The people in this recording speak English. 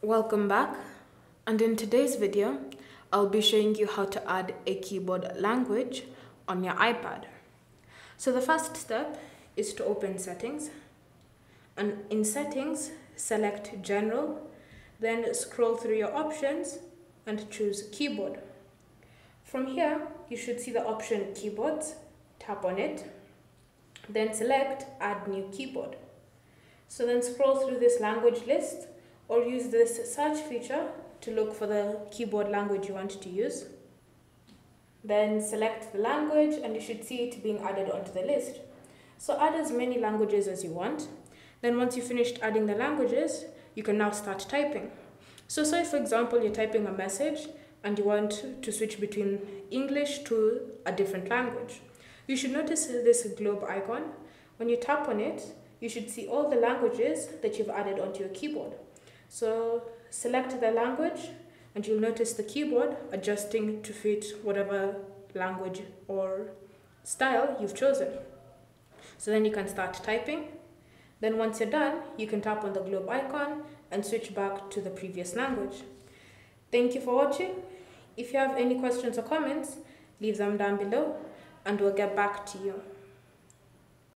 Welcome back, and in today's video I'll be showing you how to add a keyboard language on your iPad. So the first step is to open settings, and in settings select general, then scroll through your options and choose keyboard. From here you should see the option keyboards, tap on it, then select add new keyboard. So then scroll through this language list or use this search feature to look for the keyboard language you want to use. Then select the language and you should see it being added onto the list. So add as many languages as you want. Then once you've finished adding the languages, you can now start typing. So say for example you're typing a message and you want to switch between English to a different language. You should notice this globe icon. When you tap on it, you should see all the languages that you've added onto your keyboard. So select the language and you'll notice the keyboard adjusting to fit whatever language or style you've chosen. So then you can start typing. Then once you're done, you can tap on the globe icon and switch back to the previous language. Thank you for watching. If you have any questions or comments, leave them down below and we'll get back to you.